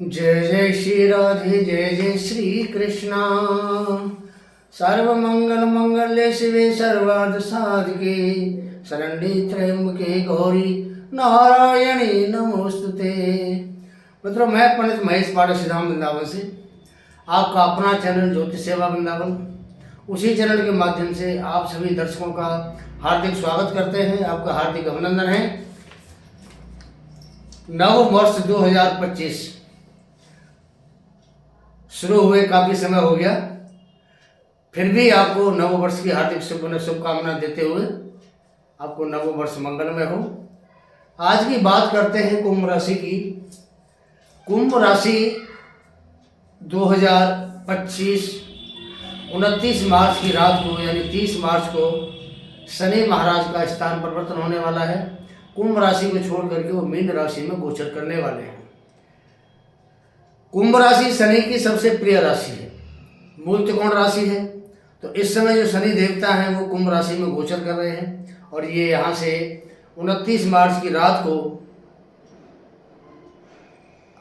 जय जय श्री राधे जय जय श्री कृष्णा। सर्वमंगल मंगल्य शिवे सर्वार्थ साधके शरण्ये त्र्यंबके गौरी नारायणी नमोस्तुते। मित्रों, मैं पंडित महेश पाठक श्रीधाम वृंदावन से आपका अपना चैनल ज्योति सेवा वृंदावन, उसी चैनल के माध्यम से आप सभी दर्शकों का हार्दिक स्वागत करते हैं। आपका हार्दिक अभिनंदन है। नव वर्ष 2025 शुरू हुए काफ़ी समय हो गया, फिर भी आपको नव वर्ष की हार्दिक शुभकामनाएं देते हुए आपको नव वर्ष मंगलमय हो। आज की बात करते हैं कुंभ राशि की। कुंभ राशि 2025 29 मार्च की रात को यानी 30 मार्च को शनि महाराज का स्थान परिवर्तन होने वाला है। कुंभ राशि को छोड़ करके वो मीन राशि में गोचर करने वाले हैं। कुंभ राशि शनि की सबसे प्रिय राशि है, मूल त्रिकोण राशि है। तो इस समय जो शनि देवता हैं वो कुंभ राशि में गोचर कर रहे हैं और ये यहाँ से 29 मार्च की रात को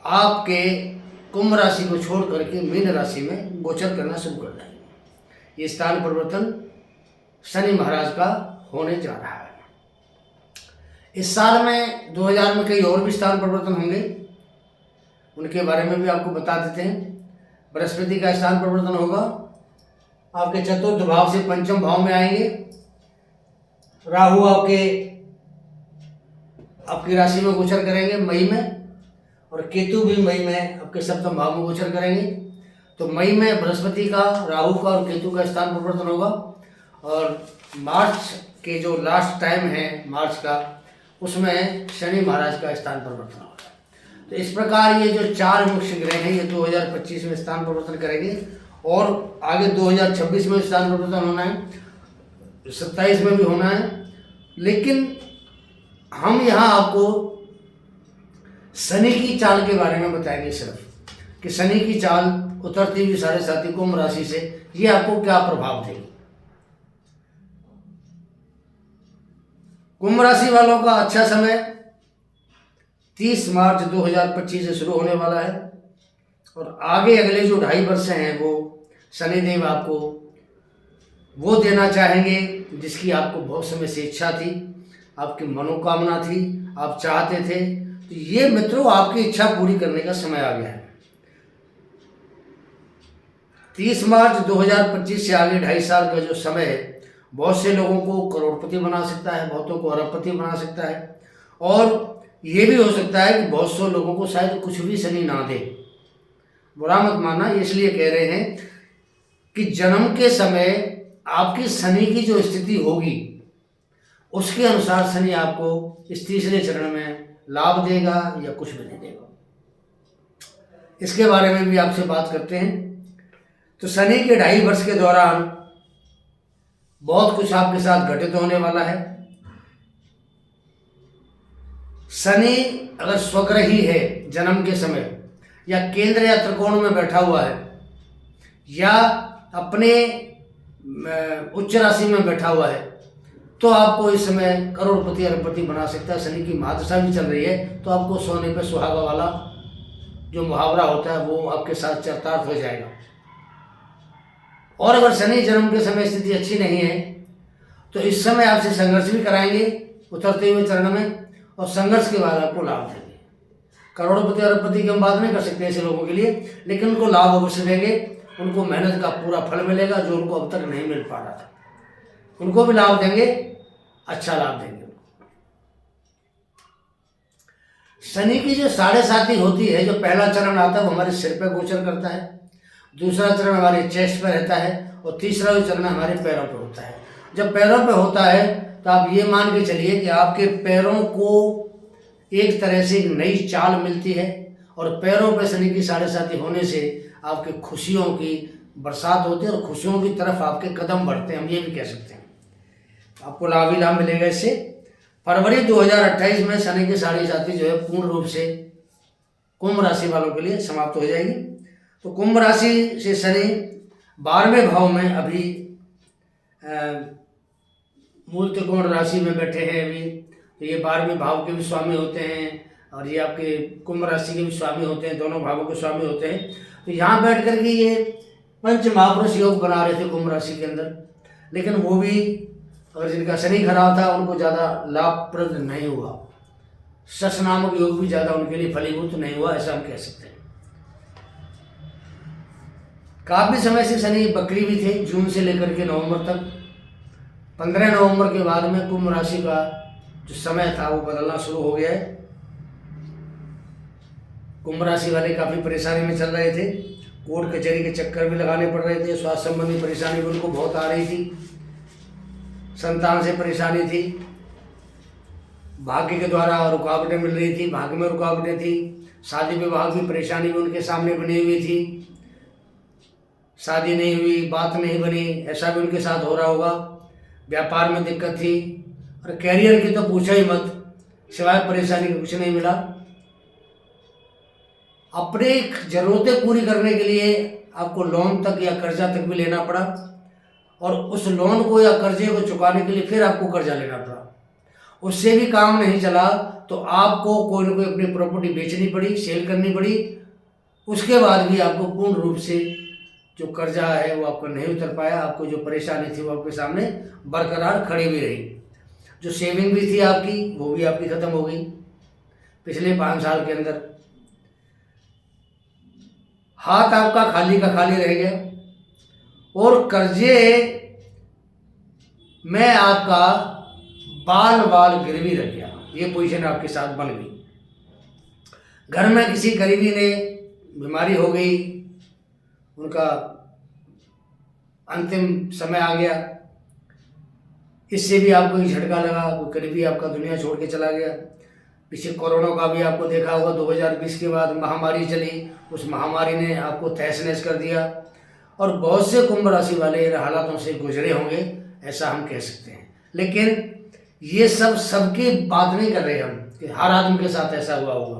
आपके कुंभ राशि को छोड़ करके मीन राशि में गोचर करना शुरू कर देंगे। ये स्थान परिवर्तन शनि महाराज का होने जा रहा है। इस साल में 2000 में कई और भी स्थान परिवर्तन होंगे, उनके बारे में भी आपको बता देते हैं। बृहस्पति का स्थान परिवर्तन होगा, आपके चतुर्थ भाव से पंचम भाव में आएंगे। राहु आपकी राशि में गोचर करेंगे मई में, और केतु भी मई में आपके सप्तम भाव में गोचर करेंगे। तो मई में बृहस्पति का, राहु का और केतु का स्थान परिवर्तन होगा, और मार्च के जो लास्ट टाइम है मार्च का, उसमें शनि महाराज का स्थान परिवर्तन होगा। तो इस प्रकार ये जो चार मुख्य ग्रह हैं ये 2025 में स्थान परिवर्तन करेंगे, और आगे 2026 में स्थान परिवर्तन होना है, 27 में भी होना है। लेकिन हम यहाँ आपको शनि की चाल के बारे में बताएंगे सिर्फ, कि शनि की चाल उतरती हुई 7.5 कुंभ राशि से ये आपको क्या प्रभाव देगी। कुंभ राशि वालों का अच्छा समय 30 मार्च 2025 से शुरू होने वाला है, और आगे अगले जो 2.5 वर्ष हैं वो शनिदेव आपको वो देना चाहेंगे जिसकी आपको बहुत समय से इच्छा थी, आपकी मनोकामना थी, आप चाहते थे। तो ये मित्रों आपकी इच्छा पूरी करने का समय आ गया है। 30 मार्च 2025 से आगे 2.5 साल का जो समय है बहुत से लोगों को करोड़पति बना सकता है, बहुतों को अरबपति बना सकता है, और ये भी हो सकता है कि बहुत से लोगों को शायद कुछ भी शनि ना दे। बुरा मत मानना, इसलिए कह रहे हैं कि जन्म के समय आपकी शनि की जो स्थिति होगी उसके अनुसार शनि आपको इस तीसरे चरण में लाभ देगा या कुछ भी नहीं देगा। इसके बारे में भी आपसे बात करते हैं। तो शनि के 2.5 वर्ष के दौरान बहुत कुछ आपके साथ घटित होने वाला है। शनि अगर स्वग्रही है जन्म के समय, या केंद्र या त्रिकोण में बैठा हुआ है, या अपने उच्च राशि में बैठा हुआ है, तो आपको इस समय करोड़पति अरबपति बना सकता है। शनि की महादशा भी चल रही है तो आपको सोने पे सुहागा वाला जो मुहावरा होता है वो आपके साथ चरितार्थ हो जाएगा। और अगर शनि जन्म के समय स्थिति अच्छी नहीं है तो इस समय आपसे संघर्ष भी कराएंगे उतरते हुए चरण में, और संघर्ष के बाद आपको लाभ देंगे। करोड़पति अरबपति की हम बात नहीं कर सकते ऐसे लोगों के लिए, लेकिन उनको लाभ अवश्य देंगे। उनको मेहनत का पूरा फल मिलेगा जो उनको अब तक नहीं मिल पा रहा था, उनको भी लाभ देंगे, अच्छा लाभ देंगे। शनि की जो 7.5 होती है, जो पहला चरण आता है वो हमारे सिर पर गोचर करता है, दूसरा चरण हमारे चेस्ट पर रहता है, और तीसरा जो चरण हमारे पैरों पर होता है। जब पैरों पर होता है तो आप ये मान के चलिए कि आपके पैरों को एक तरह से एक नई चाल मिलती है, और पैरों पर शनि की 7.5 होने से आपके खुशियों की बरसात होती है, और खुशियों की तरफ आपके कदम बढ़ते हैं, हम ये भी कह सकते हैं। आपको लाभ ही लाभ मिलेगा इससे। फरवरी 2028 में शनि की 7.5 जो है पूर्ण रूप से कुंभ राशि वालों के लिए समाप्त हो जाएगी। तो कुंभ राशि से शनि 12वें भाव में अभी मूल त्रिकोण राशि में बैठे हैं अभी। तो ये 12वें भाव के भी स्वामी होते हैं, और ये आपके कुंभ राशि के भी स्वामी होते हैं, दोनों भावों के स्वामी होते हैं। तो यहाँ बैठ कर के ये पंच महापुरुष योग बना रहे थे कुंभ राशि के अंदर, लेकिन वो भी अगर जिनका शनि खराब था उनको ज़्यादा लाभप्रद नहीं हुआ। शश नामक योग भी ज़्यादा उनके लिए फलीभूत नहीं हुआ, ऐसा हम कह सकते हैं। काफ़ी समय से शनि बकरी भी थे, जून से लेकर के नवंबर तक। 15 नवंबर के बाद में कुंभ राशि का जो समय था वो बदलना शुरू हो गया है। कुंभ राशि वाले काफ़ी परेशानी में चल रहे थे, कोर्ट कचहरी के चक्कर भी लगाने पड़ रहे थे, स्वास्थ्य संबंधी परेशानी भी उनको बहुत आ रही थी, संतान से परेशानी थी, भाग्य के द्वारा रुकावटें मिल रही थी, भाग्य में रुकावटें थी, शादी विवाह की परेशानी भी उनके सामने बनी हुई थी, शादी नहीं हुई, बात नहीं बनी, ऐसा भी उनके साथ हो रहा होगा। व्यापार में दिक्कत थी, और कैरियर की तो पूछा ही मत, सिवाय परेशानी का कुछ नहीं मिला। अपने ज़रूरतें पूरी करने के लिए आपको लोन तक या कर्जा तक भी लेना पड़ा, और उस लोन को या कर्जे को चुकाने के लिए फिर आपको कर्जा लेना पड़ा। उससे भी काम नहीं चला तो आपको कोई ना कोई अपनी प्रॉपर्टी बेचनी पड़ी, सेल करनी पड़ी। उसके बाद भी आपको पूर्ण रूप से जो कर्जा है वो आपको नहीं उतर पाया, आपको जो परेशानी थी वो आपके सामने बरकरार खड़ी भी रही। जो सेविंग भी थी आपकी वो भी आपकी ख़त्म हो गई पिछले 5 साल के अंदर। हाथ आपका खाली का खाली रह गया, और कर्जे में आपका बाल गिरवी रह गया। ये पोजीशन आपके साथ बन गई। घर में किसी करीबी ने बीमारी हो गई, उनका अंतिम समय आ गया, इससे भी आपको एक झटका लगा, कोई करीबी आपका दुनिया छोड़ के चला गया। पीछे कोरोना का भी आपको देखा होगा, 2020 के बाद महामारी चली, उस महामारी ने आपको तहस नहस कर दिया, और बहुत से कुंभ राशि वाले इन हालातों से गुजरे होंगे, ऐसा हम कह सकते हैं। लेकिन ये सब सबकी बात नहीं कर रहे हम कि हर आदमी के साथ ऐसा हुआ होगा।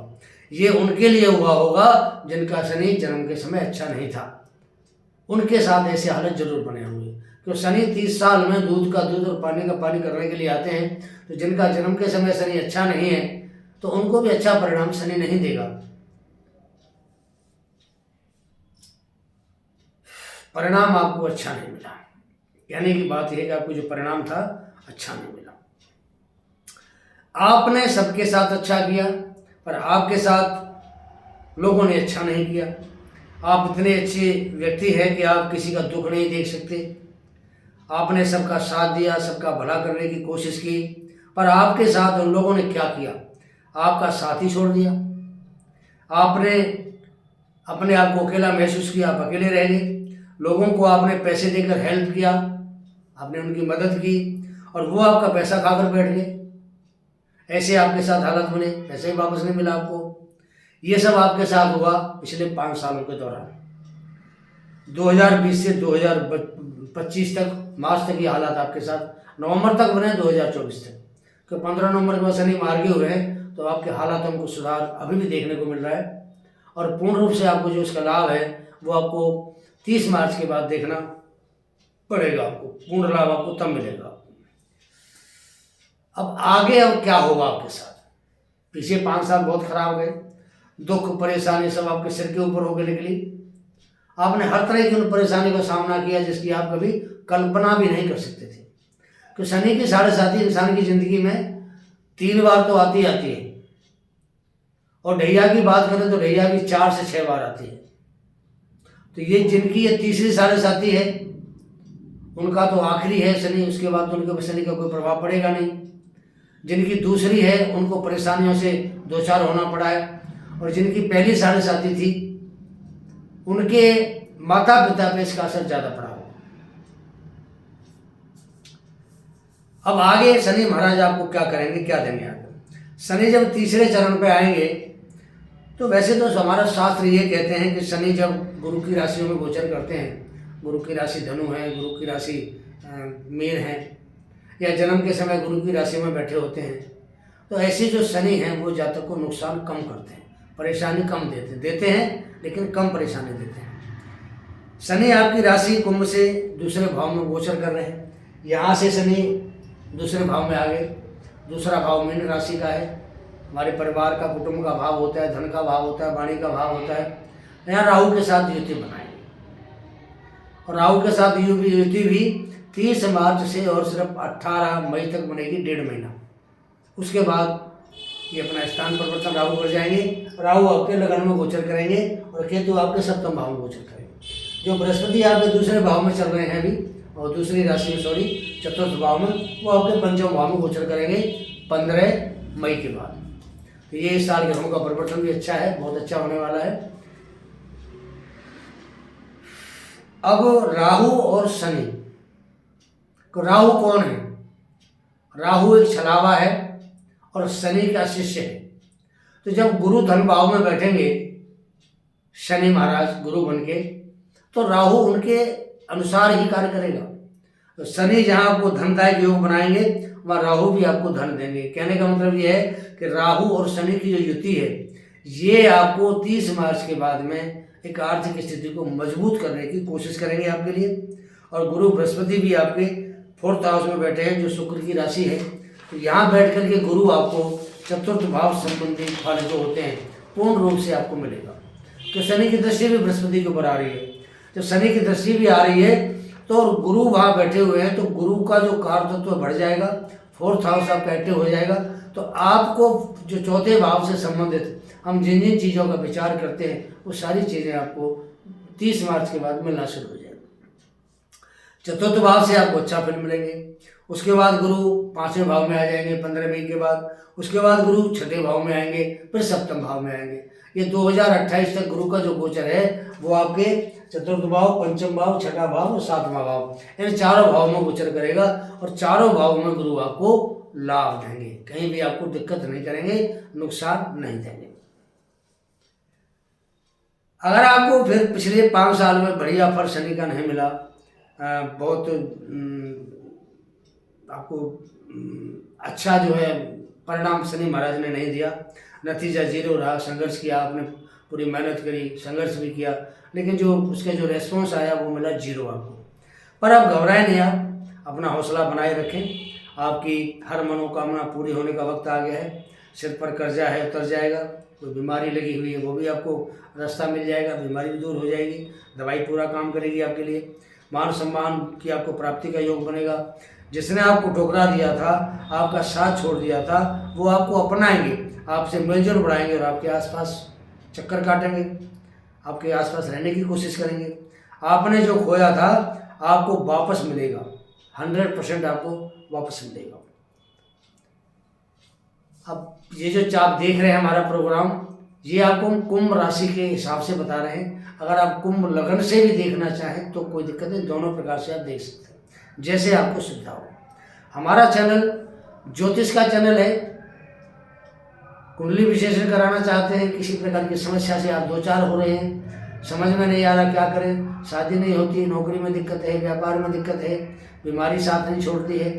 ये उनके लिए हुआ होगा जिनका शनि जन्म के समय अच्छा नहीं था, उनके साथ ऐसे हालत जरूर बने होंगे। तो शनि 30 साल में दूध का दूध और पानी का पानी करने के लिए आते हैं। तो जिनका जन्म के समय शनि अच्छा नहीं है तो उनको भी अच्छा परिणाम शनि नहीं देगा। परिणाम आपको अच्छा नहीं मिला, कहने की बात यह है कि आपको जो परिणाम था अच्छा नहीं मिला। आपने सबके साथ अच्छा किया, पर आपके साथ लोगों ने अच्छा नहीं किया। आप इतने अच्छे व्यक्ति हैं कि आप किसी का दुख नहीं देख सकते। आपने सबका साथ दिया, सबका भला करने की कोशिश की, पर आपके साथ उन लोगों ने क्या किया, आपका साथ ही छोड़ दिया। आपने अपने आप को अकेला महसूस किया, आप अकेले रह गए। लोगों को आपने पैसे देकर हेल्प किया, आपने उनकी मदद की, और वो आपका पैसा खाकर बैठ गए। ऐसे आपके साथ हालत बने, पैसे ही वापस नहीं मिला आपको। ये सब आपके साथ हुआ पिछले 5 सालों के दौरान। 2020 से 2025 तक, मार्च तक ये हालात आपके साथ, नवंबर तक बने 2024 तक। कि 15 नवंबर के बाद शनि मार्गी हुए हैं, तो आपके हालातों को सुधार अभी भी देखने को मिल रहा है। और पूर्ण रूप से आपको जो इसका लाभ है वो आपको 30 मार्च के बाद देखना पड़ेगा। आपको पूर्ण लाभ आपको तब मिलेगा। अब आगे अब क्या होगा आपके साथ? पीछे 5 साल बहुत खराब गए, दुख परेशानी सब आपके सिर के ऊपर होकर निकली। आपने हर तरह की उन परेशानी का सामना किया जिसकी आप कभी कल्पना भी नहीं कर सकते थे। तो शनि की 7.5 इंसान की जिंदगी में 3 बार तो आती है, और ढैया की बात करें तो ढैया की 4 से 6 बार आती है। तो ये जिनकी ये तीसरी 7.5 है उनका तो आखिरी है शनि, उसके बाद तो उनके ऊपर शनि का कोई प्रभाव पड़ेगा नहीं। जिनकी दूसरी है उनको परेशानियों से 2-4 होना पड़ा है, और जिनकी पहली 7.5 थी उनके माता पिता पे इसका असर ज़्यादा पड़ा हो। अब आगे शनि महाराज आपको क्या करेंगे, क्या देंगे आपको? शनि जब तीसरे चरण पे आएंगे तो वैसे तो हमारा शास्त्र ये कहते हैं कि शनि जब गुरु की राशियों में गोचर करते हैं, गुरु की राशि धनु है, गुरु की राशि मीन है, या जन्म के समय गुरु की राशि में बैठे होते हैं, तो ऐसे जो शनि हैं वो जातक को नुकसान कम करते हैं, परेशानी कम देते हैं, लेकिन कम परेशानी देते हैं। शनि आपकी राशि कुंभ से दूसरे भाव में गोचर कर रहे हैं। यहाँ से शनि दूसरे भाव में आ गए, दूसरा भाव मीन राशि का है, हमारे परिवार का, कुटुंब का भाव होता है, धन का भाव होता है, वाणी का भाव होता है। यहाँ राहु के साथ युति बनाएंगे और राहु के साथ युति भी 30 मार्च से और सिर्फ 18 मई तक बनेगी, 1.5 महीना। उसके बाद ये अपना स्थान परिवर्तन राहु कर जाएंगे। राहु आपके लगन में गोचर करेंगे और केतु आपके सप्तम भाव में गोचर करेंगे। जो बृहस्पति आपके दूसरे भाव में चल रहे हैं अभी, और दूसरी राशि में चतुर्थ भाव में, वो आपके पंचम भाव में गोचर करेंगे 15 मई के बाद। तो ये इस साल ग्रहों का परिवर्तन भी अच्छा है, बहुत अच्छा होने वाला है। अब राहु और शनि, राहु कौन है? राहु एक छलावा है और शनि का शिष्य है। तो जब गुरु धन भाव में बैठेंगे शनि महाराज गुरु बन के, तो राहु उनके अनुसार ही कार्य करेगा। तो शनि जहाँ आपको धनदायक योग बनाएंगे, वहाँ राहु भी आपको धन देंगे। कहने का मतलब ये है कि राहु और शनि की जो युति है, ये आपको 30 मार्च के बाद में एक आर्थिक स्थिति को मजबूत करने की कोशिश करेंगे आपके लिए। और गुरु बृहस्पति भी आपके 4th हाउस में बैठे हैं, जो शुक्र की राशि है। तो यहाँ बैठ करके गुरु आपको चतुर्थ भाव संबंधी फल जो होते हैं पूर्ण रूप से आपको मिलेगा। तो शनि की दृष्टि भी बृहस्पति के ऊपर आ रही है। जब शनि की दृष्टि भी आ रही है तो गुरु वहाँ बैठे हुए हैं, तो गुरु का जो कार्य तत्व बढ़ जाएगा, 4th हाउस आपका एक्टिव हो जाएगा। तो आपको जो चौथे भाव से संबंधित हम जिन जिन चीज़ों का विचार करते हैं, वो सारी चीज़ें आपको 30 मार्च के बाद मिलना शुरू हो जाएगी। चतुर्थ भाव से आपको अच्छा फल मिलेंगे। उसके बाद गुरु 5वें भाव में आ जाएंगे 15 मई के बाद। उसके बाद गुरु 6ठे भाव में आएंगे, फिर सप्तम भाव में आएंगे। ये 2028 तक गुरु का जो गोचर है वो आपके चतुर्थ भाव, पंचम भाव, 6ठा भाव और 7वां भाव, इन चारों भाव में गोचर करेगा। और चारों भाव में गुरु आपको लाभ देंगे, कहीं भी आपको दिक्कत नहीं करेंगे, नुकसान नहीं देंगे। अगर आपको फिर पिछले 5 साल में बढ़िया फल शनि का नहीं मिला, बहुत आपको अच्छा जो है परिणाम शनि महाराज ने नहीं दिया, नतीजा 0 रहा, संघर्ष किया आपने, पूरी मेहनत करी, संघर्ष भी किया, लेकिन जो उसके जो रेस्पॉन्स आया वो मिला 0 आपको। पर आप घबराएं नहीं, आप अपना हौसला बनाए रखें। आपकी हर मनोकामना पूरी होने का वक्त आ गया है। सिर पर कर्जा है, उतर जाएगा। कोई बीमारी लगी हुई है, वो भी आपको रास्ता मिल जाएगा, बीमारी भी दूर हो जाएगी, दवाई पूरा काम करेगी आपके लिए। मान सम्मान की आपको प्राप्ति का योग बनेगा। जिसने आपको ठुकरा दिया था, आपका साथ छोड़ दिया था, वो आपको अपनाएंगे, आपसे मिलजुल बढ़ाएंगे और आपके आसपास चक्कर काटेंगे, आपके आसपास रहने की कोशिश करेंगे। आपने जो खोया था आपको वापस मिलेगा, 100% आपको वापस मिलेगा। अब ये जो आप देख रहे हैं हमारा प्रोग्राम, ये आपको हम कुंभ राशि के हिसाब से बता रहे हैं। अगर आप कुंभ लगन से भी देखना चाहें तो कोई दिक्कत नहीं, दोनों प्रकार से आप देख सकते हैं, जैसे आपको सुविधा हो। हमारा चैनल ज्योतिष का चैनल है। कुंडली विश्लेषण कराना चाहते हैं, किसी प्रकार की समस्या से आप 2-4 हो रहे हैं, समझ में नहीं आ रहा क्या करें, शादी नहीं होती, नौकरी में दिक्कत है, व्यापार में दिक्कत है, बीमारी साथ नहीं छोड़ती है,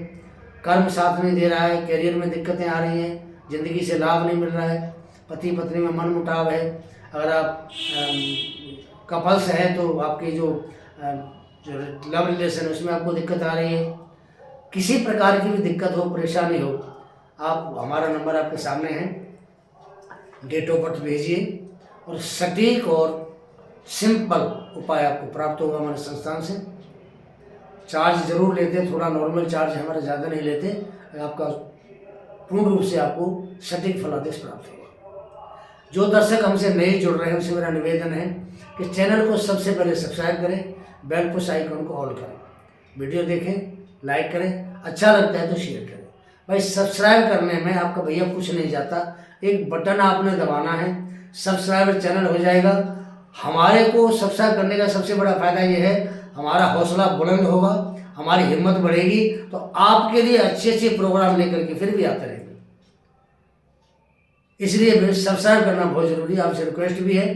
कर्म साथ नहीं दे रहा है, करियर में दिक्कतें आ रही हैं, ज़िंदगी से लाभ नहीं मिल रहा है, पति पत्नी में मन मुटाव है, अगर आप कपल्स हैं तो आपकी जो लव रिलेशन उसमें आपको दिक्कत आ रही है, किसी प्रकार की भी दिक्कत हो, परेशानी हो, आप हमारा नंबर आपके सामने है, डेट ऑफ बर्थ भेजिए और सटीक और सिंपल उपाय आपको प्राप्त होगा हमारे संस्थान से। चार्ज जरूर लेते, थोड़ा नॉर्मल चार्ज है हमारा, ज़्यादा नहीं लेते। आपका पूर्ण रूप से आपको सटीक फलादेश प्राप्त होगा। जो दर्शक हमसे नए जुड़ रहे हैं उनसे मेरा निवेदन है कि चैनल को सबसे पहले सब्सक्राइब करें, बेल पुश आइकन को ऑल करें, वीडियो देखें, लाइक करें, अच्छा लगता है तो शेयर करें। भाई सब्सक्राइब करने में आपका भैया कुछ नहीं जाता, एक बटन आपने दबाना है, सब्सक्राइबर चैनल हो जाएगा। हमारे को सब्सक्राइब करने का सबसे बड़ा फायदा ये है, हमारा हौसला बुलंद होगा, हमारी हिम्मत बढ़ेगी, तो आपके लिए अच्छे अच्छे प्रोग्राम लेकर के फिर भी आते रहेंगे। इसलिए सब्सक्राइब करना बहुत जरूरी है। आपसे रिक्वेस्ट भी है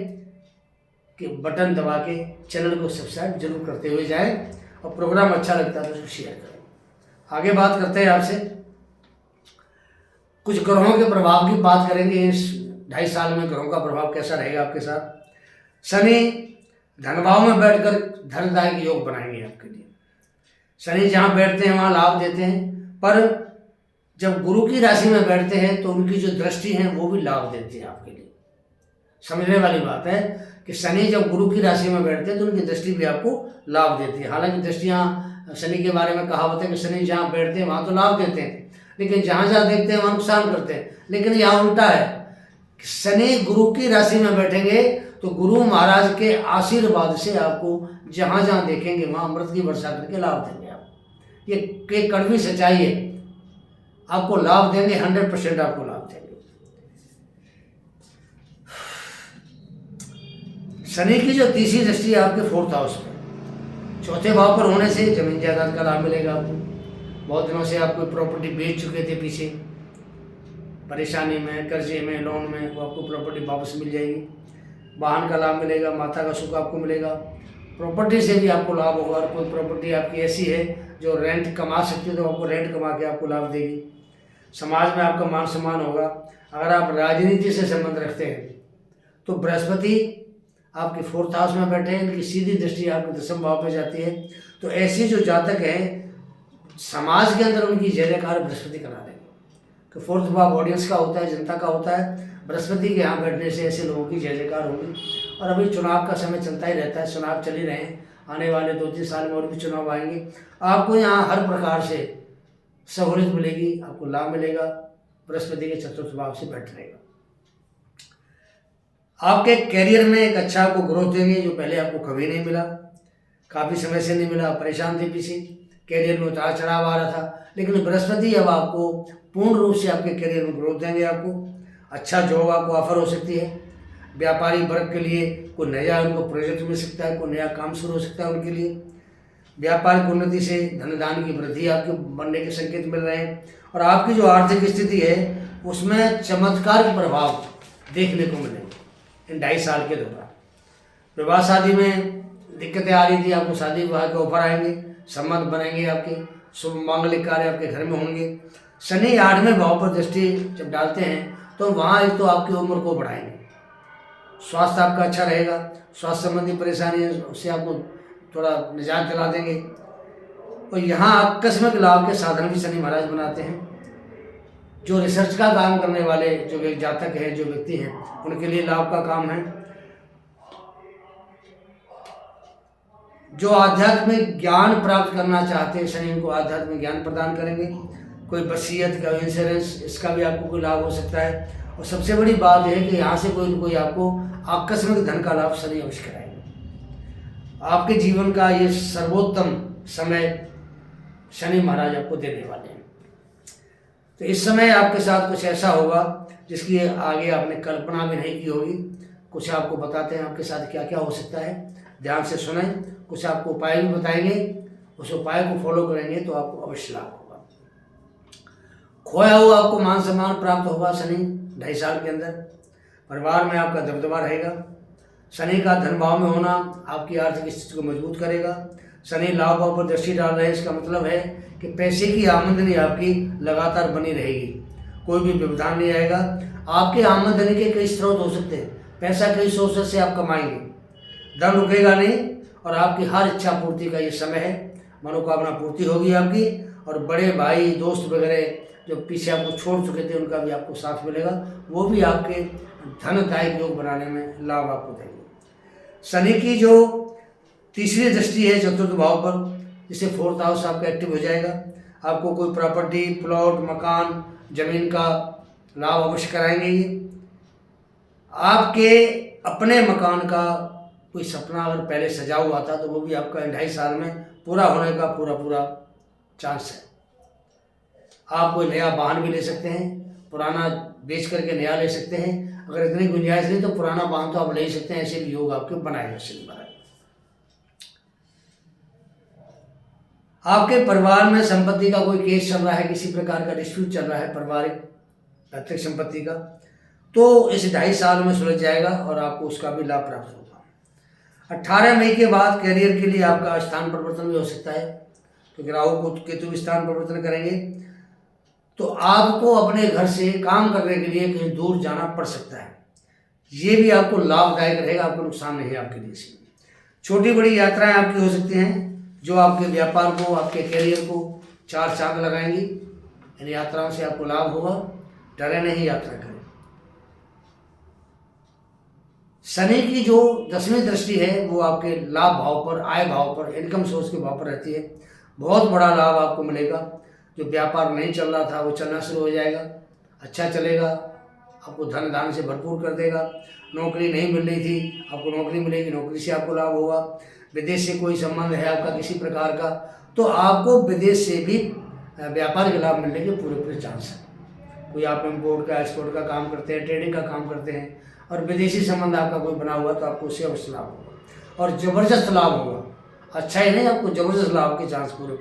कि बटन दबा के चैनल को सब्सक्राइब जरूर करते हुए जाएं और प्रोग्राम अच्छा लगता है तो उसको शेयर करें। आगे बात करते हैं आपसे, कुछ ग्रहों के प्रभाव की बात करेंगे। इस 2.5 साल में ग्रहों का प्रभाव कैसा रहेगा आपके साथ। शनि धनभाव में बैठकर धनदायक योग बनाएंगे आपके लिए। शनि जहाँ बैठते हैं वहाँ लाभ देते हैं, पर जब गुरु की राशि में बैठते हैं तो उनकी जो दृष्टि है वो भी लाभ देती है आपके लिए। समझने वाली बात है कि शनि जब गुरु की राशि में बैठते हैं तो उनकी दृष्टि भी आपको लाभ देती है। हालांकि दृष्टियाँ शनि के बारे में कहावत है कि शनि जहाँ बैठते हैं वहाँ तो लाभ देते हैं, लेकिन जहाँ जहाँ देखते हैं वहाँ नुकसान करते हैं। लेकिन यहाँ उल्टा है, शनि गुरु की राशि में बैठेंगे तो गुरु महाराज के आशीर्वाद से आपको जहाँ जहाँ देखेंगे वहाँ अमृत की वर्षा करके लाभ देंगे। आप ये कड़वी सच्चाई है, आपको लाभ देंगे, 100% आपको लाभ देंगे। शनि की जो तीसरी दृष्टि है आपके 4th हाउस में, चौथे भाव पर होने से जमीन जायदाद का लाभ मिलेगा आपको। बहुत दिनों से आप कोई प्रॉपर्टी बेच चुके थे, पीछे परेशानी में, कर्जे में, लोन में, वो आपको प्रॉपर्टी वापस मिल जाएगी। वाहन का लाभ मिलेगा, माता का सुख आपको मिलेगा, प्रॉपर्टी से भी आपको लाभ होगा। और कोई प्रॉपर्टी आपकी ऐसी है जो रेंट कमा सकती है तो आपको रेंट कमा के आपको लाभ देगी। समाज में आपका मान सम्मान होगा। अगर आप राजनीति से संबंध रखते हैं तो बृहस्पति आपके 4th हाउस में बैठे हैं, इनकी सीधी दृष्टि आपके 10वें भाव पे जाती है। तो ऐसे जो जातक हैं समाज के अंदर उनकी जय जयकार बृहस्पति करा देंगे। तो 4th भाव ऑडियंस का होता है, जनता का होता है। बृहस्पति के यहाँ बैठने से ऐसे लोगों की जय जयकार होगी। और अभी चुनाव का समय चलता ही रहता है, चुनाव चल ही रहे हैं, आने वाले 2-3 साल में और भी चुनाव आएंगे। आपको यहाँ हर प्रकार से सहूलियत मिलेगी, आपको लाभ मिलेगा। बृहस्पति के 4th भाव से बैठ रहेगा। आपके कैरियर में एक अच्छा आपको ग्रोथ देंगे जो पहले आपको कभी नहीं मिला, काफ़ी समय से नहीं मिला, परेशान थे पीछे, कैरियर में उतार चढ़ाव आ रहा था। लेकिन बृहस्पति अब आपको पूर्ण रूप से आपके कैरियर में ग्रोथ देंगे। आपको अच्छा जॉब आपको ऑफर हो सकती है। व्यापारी वर्ग के लिए कोई नया उनको प्रोजेक्ट मिल सकता है, कोई नया काम शुरू हो सकता है उनके लिए। व्यापारिक उन्नति से धनदान की वृद्धि आपके बनने के संकेत मिल रहे हैं। और आपकी जो आर्थिक स्थिति है उसमें चमत्कार के प्रभाव देखने को मिलेंगे इन 2.5 साल के दौरान। विवाह शादी में दिक्कतें आ रही थी, आपको शादी विवाह के ऑफर आएंगे, संबंध बनेंगे, आपके शुभ मांगलिक कार्य आपके घर में होंगे। शनि 8वें भाव पर दृष्टि जब डालते हैं तो वहाँ एक तो आपकी उम्र को बढ़ाएंगे, स्वास्थ्य आपका अच्छा रहेगा, स्वास्थ्य संबंधी परेशानी है उससे आपको थोड़ा निजात दिला देंगे। और यहाँ आकस्मिक लाभ के साधन भी शनि महाराज बनाते हैं। जो रिसर्च का काम करने वाले जो जातक हैं, जो व्यक्ति हैं, उनके लिए लाभ का काम है। जो आध्यात्मिक ज्ञान प्राप्त करना चाहते हैं शनि उनको आध्यात्मिक ज्ञान प्रदान करेंगे। कोई वसीयत का इंश्योरेंस, इसका भी आपको कोई लाभ हो सकता है। और सबसे बड़ी बात यह है कि यहाँ से कोई आपको आकस्मिक धन का लाभ शनि अवश्य कराएंगे। आपके जीवन का ये सर्वोत्तम समय शनि महाराज आपको देने वाले हैं। तो इस समय आपके साथ कुछ ऐसा होगा जिसकी आगे आपने कल्पना भी नहीं की होगी। कुछ आपको बताते हैं आपके साथ क्या क्या हो सकता है, ध्यान से सुने। कुछ आपको उपाय भी बताएंगे, उस उपाय को फॉलो करेंगे तो आपको अवश्य लाभ होगा। खोया हुआ आपको मान सम्मान प्राप्त होगा शनि 2.5 साल के अंदर। परिवार में आपका दबदबा रहेगा। शनि का धन भाव में होना आपकी आर्थिक स्थिति को मजबूत करेगा। शनि लाभ भाव पर दृष्टि डाल रहे हैं, इसका मतलब है कि पैसे की आमदनी आपकी लगातार बनी रहेगी, कोई भी व्यवधान नहीं आएगा। आपके आमदनी के कई स्रोत हो सकते हैं, पैसा कई सोर्सेस से आप कमाएंगे, धन रुकेगा नहीं। और आपकी हर इच्छा पूर्ति का ये समय है, मनोकामना पूर्ति होगी आपकी। और बड़े भाई दोस्त वगैरह जो पीछे आपको छोड़ चुके थे उनका भी आपको साथ मिलेगा, वो भी आपके धनदायक योग बनाने में लाभ आपको देंगे। शनि की जो तीसरी दृष्टि है 4th भाव पर, जिससे 4th हाउस आपका एक्टिव हो जाएगा। आपको कोई प्रॉपर्टी, प्लॉट, मकान, जमीन का लाभ अवश्य कराएंगे। ये आपके अपने मकान का कोई सपना अगर पहले सजा हुआ था तो वो भी आपका 2.5 साल में पूरा होने का पूरा चांस है। आप कोई नया वाहन भी ले सकते हैं, पुराना बेच करके नया ले सकते हैं। अगर इतनी गुंजाइश नहीं तो पुराना वाहन तो आप ले ही सकते हैं। ऐसे भी योग आपके बनाएगा शनि महाराज। आपके परिवार में संपत्ति का कोई केस चल रहा है, किसी प्रकार का डिस्प्यूट चल रहा है पारिवारिक पैतृक संपत्ति का, तो इस 2.5 साल में सुलझ जाएगा और आपको उसका भी लाभ प्राप्त होगा। 18 मई के बाद कैरियर के लिए आपका स्थान परिवर्तन भी हो सकता है, क्योंकि राहु को केतु स्थान परिवर्तन करेंगे तो आपको अपने घर से काम करने के लिए कहीं दूर जाना पड़ सकता है। ये भी आपको लाभदायक रहेगा, आपको नुकसान नहीं है आपके लिए। छोटी बड़ी यात्राएं आपकी हो सकती हैं जो आपके व्यापार को, आपके कैरियर को 4 चांद लगाएंगी। इन यात्राओं से आपको लाभ होगा, डरे नहीं, यात्रा करें। शनि की जो 10वीं दृष्टि है वो आपके लाभ भाव पर, आय भाव पर, इनकम सोर्स के भाव पर रहती है। बहुत बड़ा लाभ आपको मिलेगा। जो व्यापार नहीं चल रहा था वो चलना शुरू हो जाएगा, अच्छा चलेगा, आपको धन दान से भरपूर कर देगा। नौकरी नहीं मिल रही थी, आपको नौकरी मिलेगी, नौकरी से आपको लाभ होगा। विदेश से कोई संबंध है आपका किसी प्रकार का, तो आपको विदेश से भी व्यापार के लाभ मिलने के पूरे चांस है। कोई आप इम्पोर्ट का एक्सपोर्ट का काम करते हैं, ट्रेडिंग का काम करते हैं और विदेशी संबंध आपका कोई बना हुआ, तो आपको उससे अवश्य लाभ होगा और ज़बरदस्त लाभ होगा। अच्छा ही नहीं, आपको ज़बरदस्त लाभ के चांस पूरे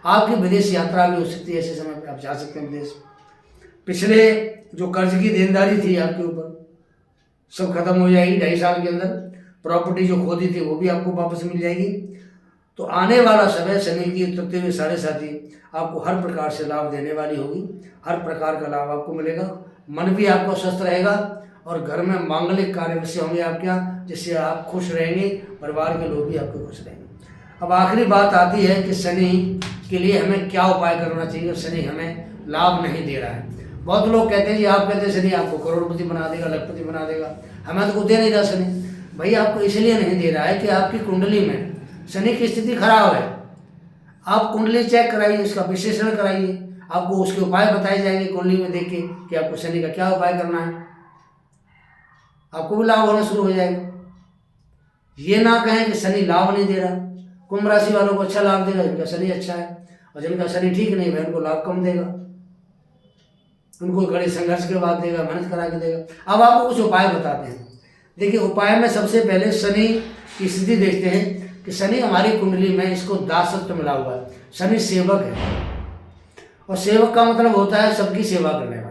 आपकी विदेश यात्रा भी हो सकती है। ऐसे समय पर आप जा सकते हैं विदेश। पिछले जो कर्ज की देनदारी थी आपके ऊपर सब खत्म हो जाएगी 2.5 साल के अंदर। प्रॉपर्टी जो खोदी थी वो भी आपको वापस मिल जाएगी। तो आने वाला समय शनि की तृतीय में 7.5 आपको हर प्रकार से लाभ देने वाली होगी। हर प्रकार का लाभ आपको मिलेगा, मन भी आपका स्वस्थ रहेगा और घर में मांगलिक कार्य विषय होंगे आपके यहाँ, जिससे आप खुश रहेंगे, परिवार के लोग भी आपके खुश रहेंगे। अब आखिरी बात आती है कि शनि के लिए हमें क्या उपाय करना चाहिए। शनि हमें लाभ नहीं दे रहा है। बहुत लोग कहते हैं जी, आप कहते हैं शनि आपको करोड़पति बना देगा, लखपति बना देगा, हमें तो कुछ दे नहीं रहा शनि। भाई आपको इसलिए नहीं दे रहा है कि आपकी कुंडली में शनि की स्थिति खराब है। आप कुंडली चेक कराइए, उसका विश्लेषण कराइए, आपको उसके उपाय बताए जाएंगे कुंडली में देख के कि आपको शनि का क्या उपाय करना है, आपको भी लाभ होना शुरू हो जाएगा। ये ना कहें कि शनि लाभ नहीं दे रहा। कुंभ राशि वालों को अच्छा लाभ देगा जिनका शनि अच्छा है, और जिनका शनि ठीक नहीं है उनको लाभ कम देगा, उनको कड़े संघर्ष के बाद देगा, मेहनत करा के देगा। अब आपको कुछ उपाय बताते हैं। देखिए, उपाय में सबसे पहले शनि की स्थिति देखते हैं कि शनि हमारी कुंडली में इसको दासत्व मिला हुआ है। शनि सेवक है और सेवक का मतलब होता है सबकी सेवा करने वाला।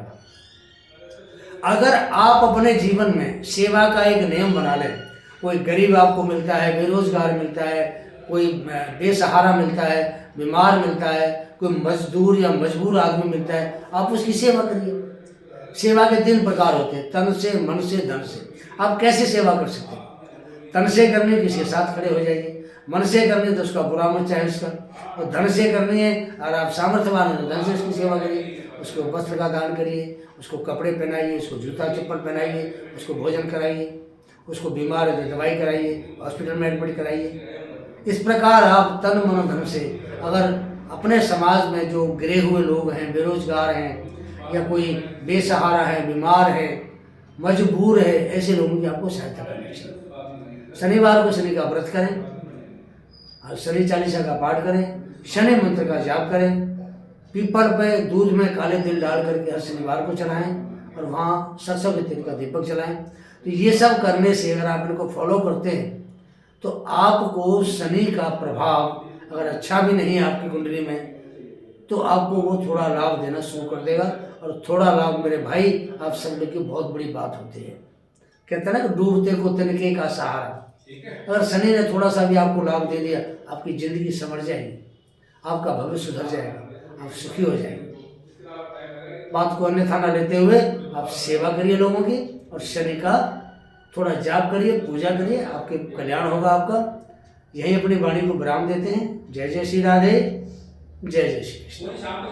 अगर आप अपने जीवन में सेवा का एक नियम बना लें, कोई गरीब आपको मिलता है, बेरोजगार मिलता है, कोई बेसहारा मिलता है, बीमार मिलता है, कोई मजदूर या मजबूर आदमी मिलता है, आप उसकी सेवा करिए। सेवा के 3 प्रकार होते हैं, तन से, मन से, धन से। आप कैसे सेवा कर सकते हैं? तन से करनी है, किसी के साथ खड़े हो जाइए। मन से करनी है तो उसका बुरा मत चाहे उसका, और धन से करनी है और आप सामर्थ्यवान हैं तो धन से उसकी सेवा करिए। उसको वस्त्र का दान करिए, उसको कपड़े पहनाइए, उसको जूता चप्पल पहनाइए, उसको भोजन कराइए, उसको बीमार है तो दवाई कराइए, हॉस्पिटल में एडमिट कराइए। इस प्रकार आप तन मन धन से, अगर अपने समाज में जो गिरे हुए लोग हैं, बेरोजगार हैं या कोई बेसहारा है, बीमार है, मजबूर है, ऐसे लोगों की आपको सहायता करनी चाहिए। शनिवार को शनि का व्रत करें और शनि चालीसा का पाठ करें, शनि मंत्र का जाप करें, पीपल पे दूध में काले तिल डाल करके हर शनिवार को चलाएं और वहाँ सरसों के तेल का दीपक जलाएं। तो ये सब करने से अगर आप इनको फॉलो करते हैं तो आपको शनि का प्रभाव अगर अच्छा भी नहीं है आपकी कुंडली में, तो आपको वो थोड़ा लाभ देना शुरू कर देगा। और थोड़ा लाभ मेरे भाई आप समझ की बहुत बड़ी बात होती है। कहते हैं ना कि डूबते को तिनके का सहारा। अगर शनि ने थोड़ा सा भी आपको लाभ दे दिया, आपकी जिंदगी संवर जाएगी, आपका भविष्य सुधर जाएगा, आप सुखी हो जाएंगे। बात को अन्यथा न लेते हुए आप सेवा करिए लोगों की और शनि का थोड़ा जाप करिए, पूजा करिए, आपके कल्याण होगा आपका। यही अपनी वाणी को विराम देते हैं। जय जय श्री राधे, जय जय श्री कृष्ण।